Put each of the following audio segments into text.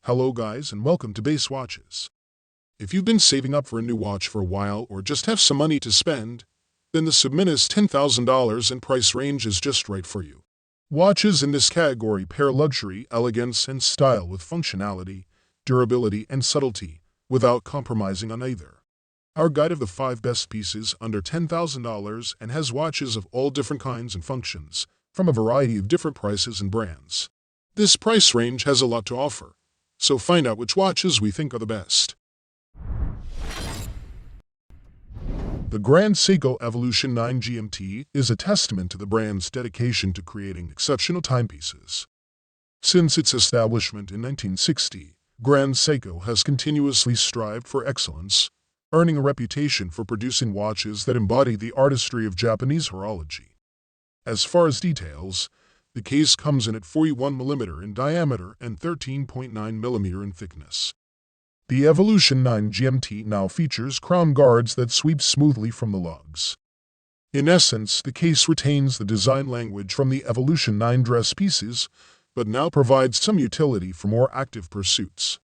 Hello guys and welcome to BaseWatches. If you've been saving up for a new watch for a while or just have some money to spend, then the Submarin's $10,000 in price range is just right for you. Watches in this category pair luxury, elegance, and style with functionality, durability, and subtlety, without compromising on either. Our guide of the 5 best pieces under $10,000 and has watches of all different kinds and functions, from a variety of different prices and brands. This price range has a lot to offer, so find out which watches we think are the best. The Grand Seiko Evolution 9 GMT is a testament to the brand's dedication to creating exceptional timepieces. Since its establishment in 1960, Grand Seiko has continuously strived for excellence, earning a reputation for producing watches that embody the artistry of Japanese horology. As far as details, the case comes in at 41mm in diameter and 13.9mm in thickness. The Evolution 9 GMT now features crown guards that sweep smoothly from the lugs. In essence, the case retains the design language from the Evolution 9 dress pieces, but now provides some utility for more active pursuits.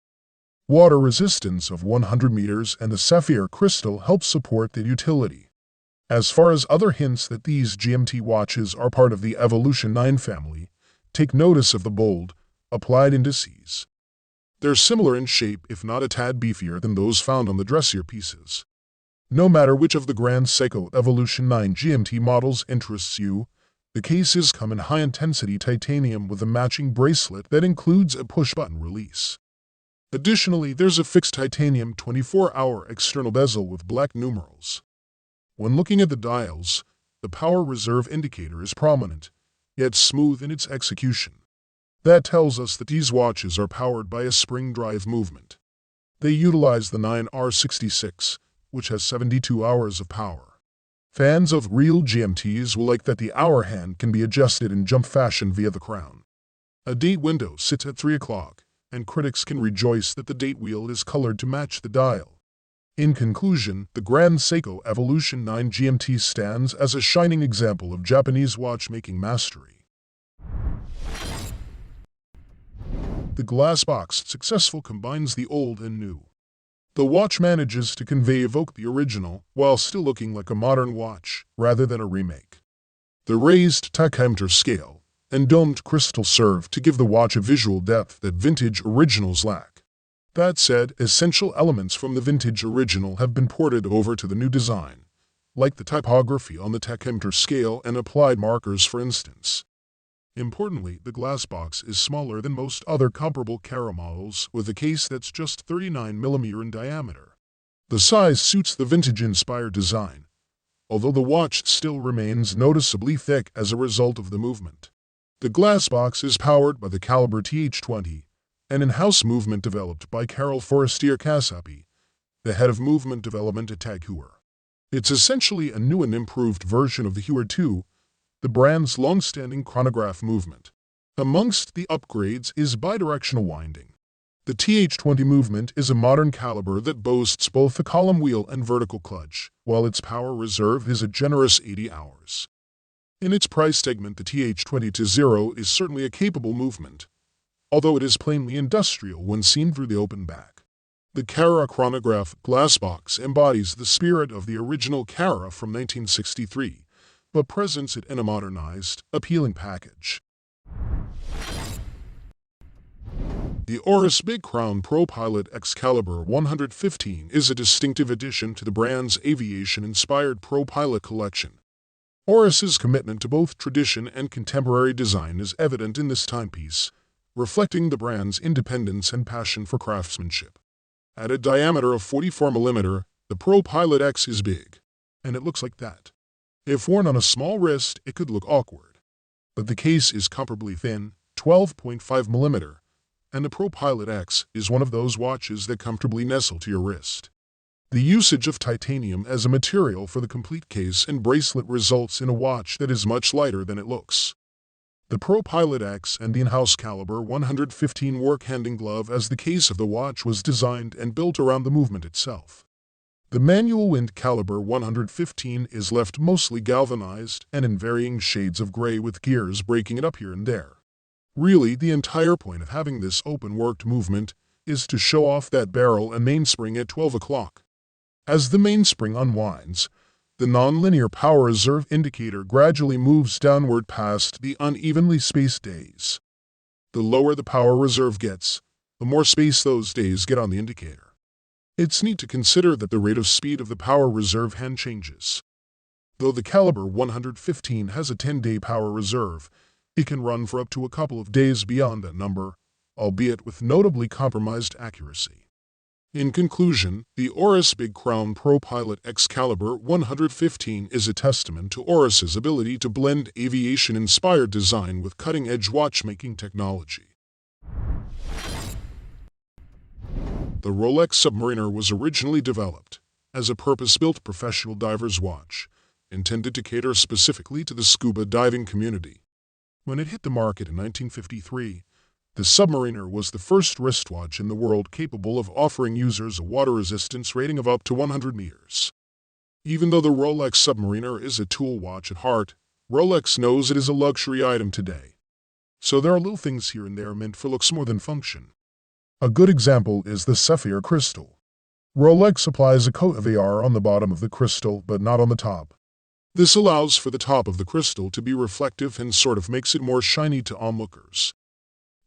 Water resistance of 100 meters and the sapphire crystal helps support the utility. As far as other hints that these GMT watches are part of the Evolution 9 family, take notice of the bold, applied indices. They're similar in shape, if not a tad beefier than those found on the dressier pieces. No matter which of the Grand Seiko Evolution 9 GMT models interests you, the cases come in high-intensity titanium with a matching bracelet that includes a push-button release. Additionally, there's a fixed titanium 24-hour external bezel with black numerals. When looking at the dials, the power reserve indicator is prominent, yet smooth in its execution. That tells us that these watches are powered by a spring drive movement. They utilize the 9R66, which has 72 hours of power. Fans of real GMTs will like that the hour hand can be adjusted in jump fashion via the crown. A date window sits at 3 o'clock, and critics can rejoice that the date wheel is colored to match the dial. In conclusion, the Grand Seiko Evolution 9 GMT stands as a shining example of Japanese watchmaking mastery. The Glassbox successfully combines the old and new. The watch manages to evoke the original while still looking like a modern watch rather than a remake. The raised tachymeter scale and domed crystal serve to give the watch a visual depth that vintage originals lack. That said, essential elements from the vintage original have been ported over to the new design, like the typography on the tachymeter scale and applied markers, for instance. Importantly, the Glassbox is smaller than most other comparable Carrera models, with a case that's just 39mm in diameter. The size suits the vintage-inspired design, although the watch still remains noticeably thick as a result of the movement. The Glassbox is powered by the CALIBRE TH20, an in-house movement developed by Carol Forestier-Casapi, the head of movement development at Heuer. It's essentially a new and improved version of the Heuer 2, the brand's long-standing chronograph movement. Amongst the upgrades is bidirectional winding. The TH20 movement is a modern caliber that boasts both a column wheel and vertical clutch, while its power reserve is a generous 80 hours. In its price segment, the TH20-0 is certainly a capable movement, although it is plainly industrial when seen through the open back. The Carrera Chronograph Glassbox embodies the spirit of the original Carrera from 1963, but presents it in a modernized, appealing package. The Oris Big Crown Propilot X Calibre 115 is a distinctive addition to the brand's aviation-inspired Propilot collection. Oris's commitment to both tradition and contemporary design is evident in this timepiece, reflecting the brand's independence and passion for craftsmanship. At a diameter of 44mm, the Propilot X is big, and it looks like that. If worn on a small wrist, it could look awkward. But the case is comparably thin, 12.5mm, and the Propilot X is one of those watches that comfortably nestle to your wrist. The usage of titanium as a material for the complete case and bracelet results in a watch that is much lighter than it looks. The Propilot X and the in-house Calibre 115 work hand in glove as the case of the watch was designed and built around the movement itself. The manual wind Calibre 115 is left mostly galvanized and in varying shades of gray with gears breaking it up here and there. Really, the entire point of having this open-worked movement is to show off that barrel and mainspring at 12 o'clock. As the mainspring unwinds, the nonlinear power reserve indicator gradually moves downward past the unevenly spaced days. The lower the power reserve gets, the more space those days get on the indicator. It's neat to consider that the rate of speed of the power reserve hand changes. Though the Calibre 115 has a 10-day power reserve, it can run for up to a couple of days beyond that number, albeit with notably compromised accuracy. In conclusion, the Oris Big Crown Propilot X Calibre 115 is a testament to Oris's ability to blend aviation-inspired design with cutting-edge watchmaking technology. The Rolex Submariner was originally developed as a purpose-built professional diver's watch, intended to cater specifically to the scuba diving community. When it hit the market in 1953, the Submariner was the first wristwatch in the world capable of offering users a water resistance rating of up to 100 meters. Even though the Rolex Submariner is a tool watch at heart, Rolex knows it is a luxury item today. So there are little things here and there meant for looks more than function. A good example is the sapphire crystal. Rolex applies a coat of AR on the bottom of the crystal, but not on the top. This allows for the top of the crystal to be reflective and sort of makes it more shiny to onlookers.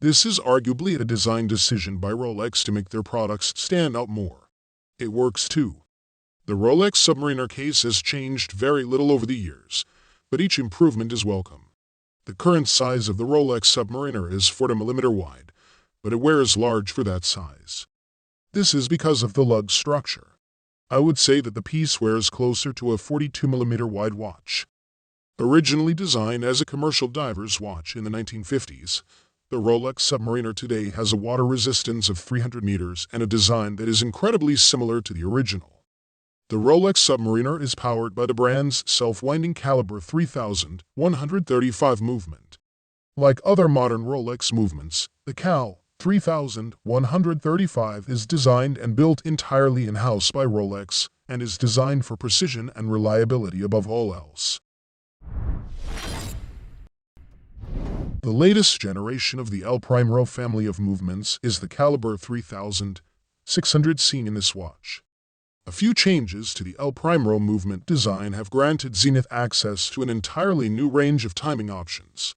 This is arguably a design decision by Rolex to make their products stand out more. It works too. The Rolex Submariner case has changed very little over the years, but each improvement is welcome. The current size of the Rolex Submariner is 40mm wide, but it wears large for that size. This is because of the lug structure. I would say that the piece wears closer to a 42mm wide watch. Originally designed as a commercial diver's watch in the 1950s, the Rolex Submariner today has a water resistance of 300 meters and a design that is incredibly similar to the original. The Rolex Submariner is powered by the brand's self-winding Calibre 3135 movement. Like other modern Rolex movements, the Cal 3135 is designed and built entirely in-house by Rolex and is designed for precision and reliability above all else. The latest generation of the Primero family of movements is the Calibre 3600 seen in this watch. A few changes to the Primero movement design have granted Zenith access to an entirely new range of timing options.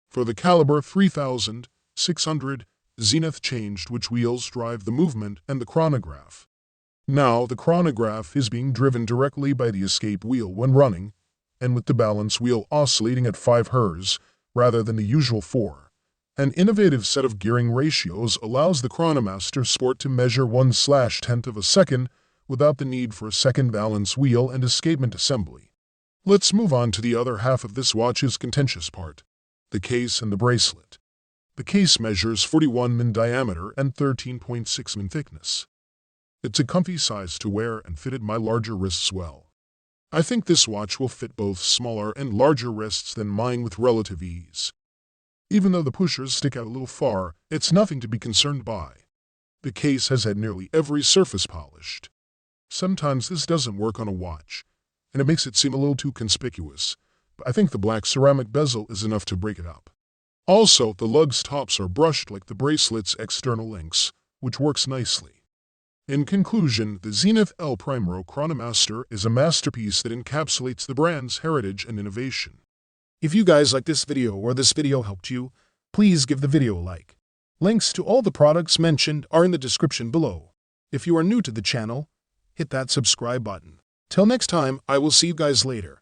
For the Calibre 3600, Zenith changed which wheels drive the movement and the chronograph. Now the chronograph is being driven directly by the escape wheel when running, and with the balance wheel oscillating at 5 Hz, rather than the usual 4. An innovative set of gearing ratios allows the Chronomaster Sport to measure 1/10 of a second without the need for a second balance wheel and escapement assembly. Let's move on to the other half of this watch's contentious part, the case and the bracelet. The case measures 41 mm diameter and 13.6 mm thickness. It's a comfy size to wear and fitted my larger wrists well. I think this watch will fit both smaller and larger wrists than mine with relative ease. Even though the pushers stick out a little far, it's nothing to be concerned by. The case has had nearly every surface polished. Sometimes this doesn't work on a watch, and it makes it seem a little too conspicuous, but I think the black ceramic bezel is enough to break it up. Also, the lug's tops are brushed like the bracelet's external links, which works nicely. In conclusion, the Zenith Primero Chronomaster is a masterpiece that encapsulates the brand's heritage and innovation. If you guys like this video or this video helped you, please give the video a like. Links to all the products mentioned are in the description below. If you are new to the channel, hit that subscribe button. Till next time, I will see you guys later.